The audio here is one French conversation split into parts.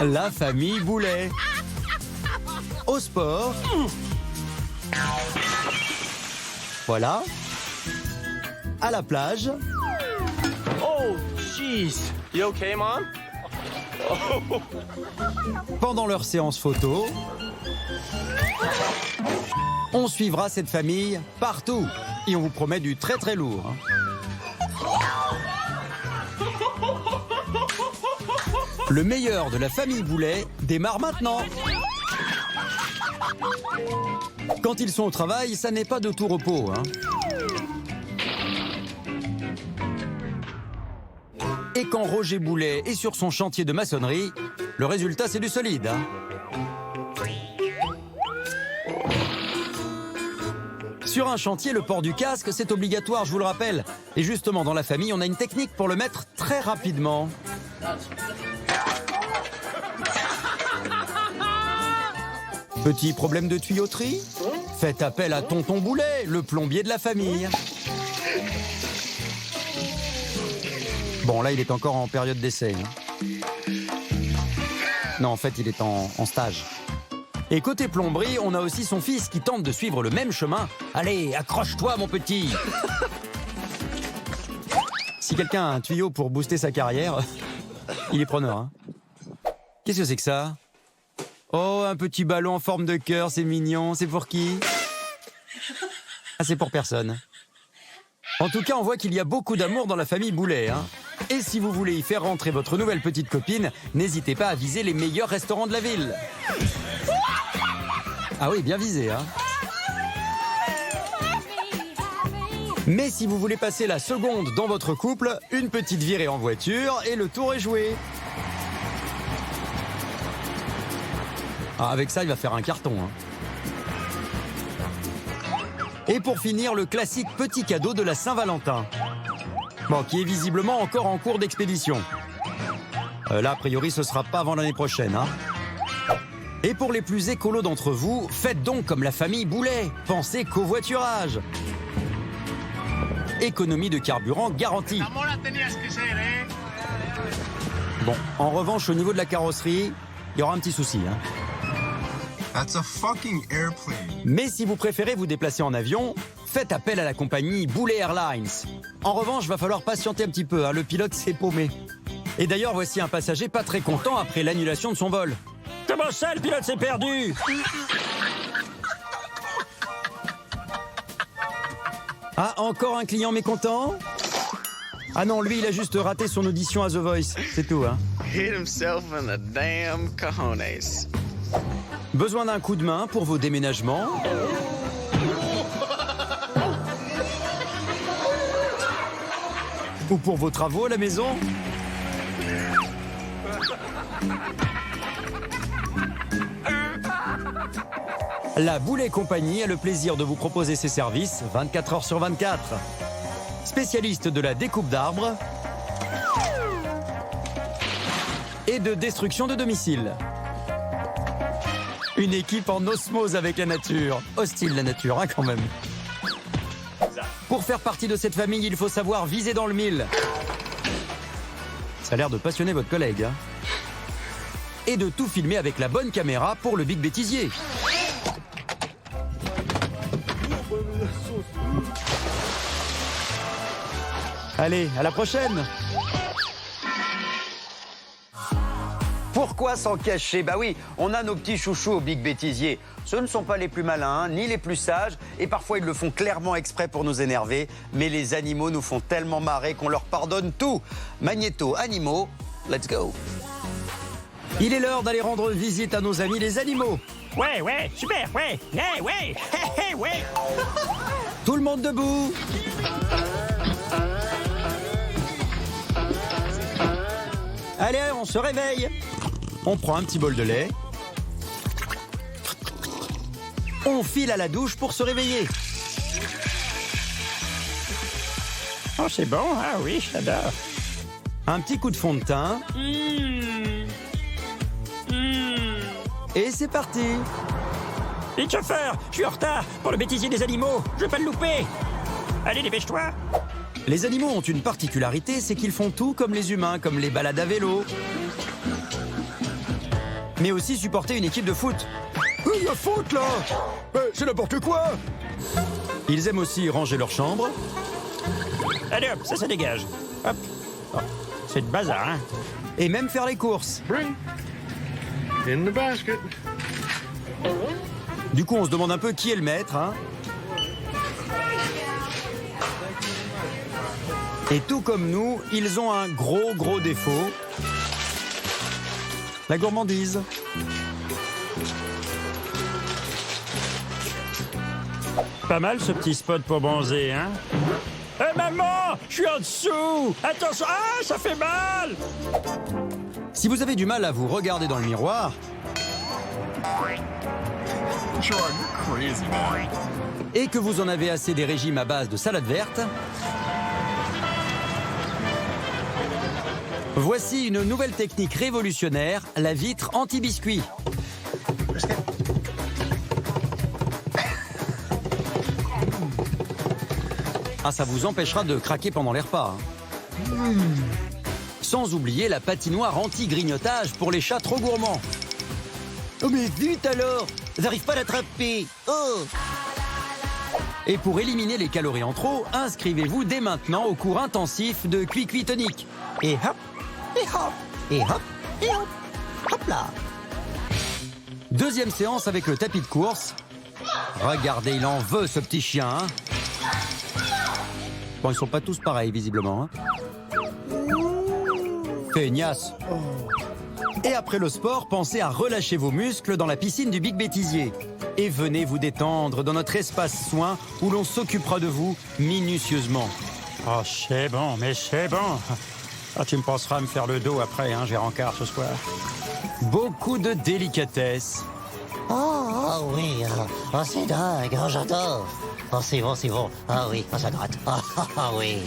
La famille Boulet. Au sport. Voilà. À la plage. Oh, jeez. You okay, Mom? Oh. Pendant leur séance photo. On suivra cette famille partout. Et on vous promet du très très lourd. Le meilleur de la famille Boulet démarre maintenant. Quand ils sont au travail, ça n'est pas de tout repos. Et quand Roger Boulet est sur son chantier de maçonnerie, le résultat c'est du solide. Sur un chantier, le port du casque, c'est obligatoire, je vous le rappelle. Et justement, dans la famille, on a une technique pour le mettre très rapidement. Petit problème de tuyauterie? Faites appel à Tonton Boulet, le plombier de la famille. Bon, là, il est encore en période d'essai. Non, en fait, il est en stage. Et côté plomberie, on a aussi son fils qui tente de suivre le même chemin. Allez, accroche-toi, mon petit. Si quelqu'un a un tuyau pour booster sa carrière, il est preneur. Qu'est-ce que c'est que ça? Oh, un petit ballon en forme de cœur, c'est mignon. C'est pour qui? Ah, c'est pour personne. En tout cas, on voit qu'il y a beaucoup d'amour dans la famille Boulet. Et si vous voulez y faire rentrer votre nouvelle petite copine, n'hésitez pas à viser les meilleurs restaurants de la ville. Ah oui, bien visé, Mais si vous voulez passer la seconde dans votre couple, une petite virée en voiture et le tour est joué. Ah, avec ça, il va faire un carton. Et pour finir, le classique petit cadeau de la Saint-Valentin. Bon, qui est visiblement encore en cours d'expédition. Là, a priori, ce sera pas avant l'année prochaine. Et pour les plus écolos d'entre vous, faites donc comme la famille Boulet. Pensez covoiturage. Économie de carburant garantie. Bon, en revanche, au niveau de la carrosserie, il y aura un petit souci. That's a fucking airplane. Mais si vous préférez vous déplacer en avion, faites appel à la compagnie Boulet Airlines. En revanche, va falloir patienter un petit peu, le pilote s'est paumé. Et d'ailleurs, voici un passager pas très content après l'annulation de son vol. Comment ça, le pilote s'est perdu? Ah, encore un client mécontent? Ah non, lui, il a juste raté son audition à The Voice, c'est tout. Hit himself in the damn cojones. Besoin d'un coup de main pour vos déménagements? Ou pour vos travaux à la maison? La Boulet Compagnie a le plaisir de vous proposer ses services 24 heures sur 24. Spécialiste de la découpe d'arbres et de destruction de domicile. Une équipe en osmose avec la nature. Hostile la nature, quand même. Pour faire partie de cette famille, il faut savoir viser dans le mille. Ça a l'air de passionner votre collègue. Et de tout filmer avec la bonne caméra pour le big bêtisier. Allez, à la prochaine! Pourquoi s'en cacher? Bah oui, on a nos petits chouchous au Big Bêtisier. Ce ne sont pas les plus malins, ni les plus sages, et parfois ils le font clairement exprès pour nous énerver. Mais les animaux nous font tellement marrer qu'on leur pardonne tout. Magnéto, animaux, let's go! Il est l'heure d'aller rendre visite à nos amis les animaux. Ouais, super, ouais, ouais. Tout le monde debout! Allez, on se réveille. On prend un petit bol de lait. On file à la douche pour se réveiller. Oh, c'est bon, ah oui, j'adore. Un petit coup de fond de teint. Et c'est parti. Vite, chauffeur, je suis en retard pour le bêtisier des animaux. Je veux pas le louper. Allez, dépêche-toi. Les animaux ont une particularité, c'est qu'ils font tout comme les humains, comme les balades à vélo. mais aussi supporter une équipe de foot. La faute là, c'est n'importe quoi. Ils aiment aussi ranger leur chambre. Allez hop, ça dégage. Hop. Oh, c'est de bazar, hein. Et même faire les courses. Bring. In the basket. Du coup, on se demande un peu qui est le maître, hein. Et tout comme nous, ils ont un gros défaut. La gourmandise. Pas mal ce petit spot pour bronzer, hein. Eh maman, je suis en dessous. Attention, ah, ça fait mal. Si vous avez du mal à vous regarder dans le miroir, Gerard, you're crazy, man. et que vous en avez assez des régimes à base de salade verte, voici une nouvelle technique révolutionnaire, la vitre anti-biscuit. Ah, ça vous empêchera de craquer pendant les repas. hein. Sans oublier la patinoire anti-grignotage pour les chats trop gourmands. Oh mais vite alors, j'arrive pas à l'attraper. Oh. Et pour éliminer les calories en trop, inscrivez-vous dès maintenant au cours intensif de Cuicui Tonic. Et hop, et hop, et hop, et hop, hop là. Deuxième séance avec le tapis de course. Regardez, il en veut ce petit chien. Hein. Bon, ils sont pas tous pareils visiblement. Hein. Feignasse. Et après le sport, pensez à relâcher vos muscles dans la piscine du Big Bêtisier. Et venez vous détendre dans notre espace soin où l'on s'occupera de vous minutieusement. Oh, c'est bon, mais c'est bon. Ah, tu me penseras à me faire le dos après, hein, j'ai rencard ce soir. Beaucoup de délicatesse. Oh oui, c'est dingue, j'adore. Oh, c'est bon. Ah oui, ça gratte. Ah oui.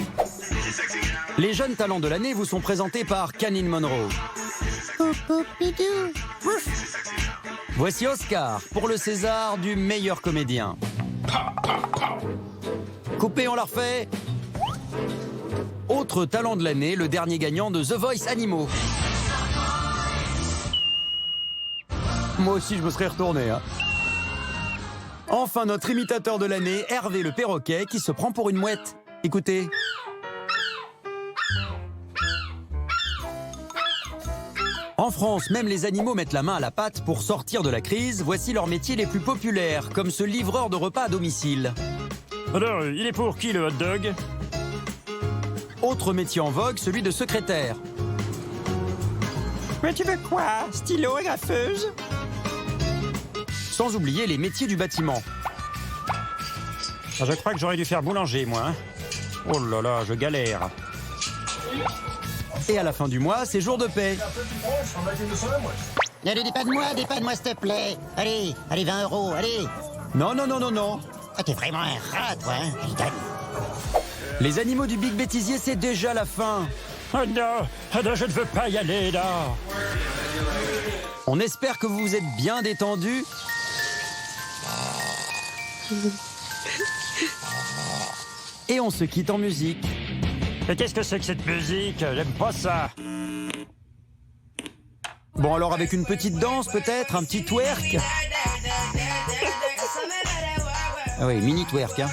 Les jeunes talents de l'année vous sont présentés par Canine Monroe. Voici Oscar pour le César du meilleur comédien. Coupé, on la refait. Autre talent de l'année, le dernier gagnant de The Voice Animaux. Moi aussi, je me serais retourné. Hein. Enfin, notre imitateur de l'année, Hervé le perroquet, qui se prend pour une mouette. Écoutez. En France, même les animaux mettent la main à la pâte pour sortir de la crise. Voici leurs métiers les plus populaires, comme ce livreur de repas à domicile. Alors, il est pour qui le hot dog? Autre métier en vogue, celui de secrétaire. Mais tu veux quoi? Stylo et graffeuse? Sans oublier les métiers du bâtiment. Ah, je crois que j'aurais dû faire boulanger, moi. Hein. Oh là là, je galère. Et à la fin du mois, c'est jour de paie. Allez, dépanne-moi, s'il te plaît. Allez, 20 €, allez. Non. Ah, t'es vraiment un rat, toi, hein. Putain. Les animaux du Big Bêtisier, c'est déjà la fin. Oh non, je ne veux pas y aller, là. On espère que vous vous êtes bien détendus. Et on se quitte en musique. Mais qu'est-ce que c'est que cette musique? J'aime pas ça. Bon, alors avec une petite danse peut-être, un petit twerk. Ah oui, mini twerk, hein.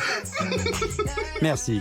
Merci.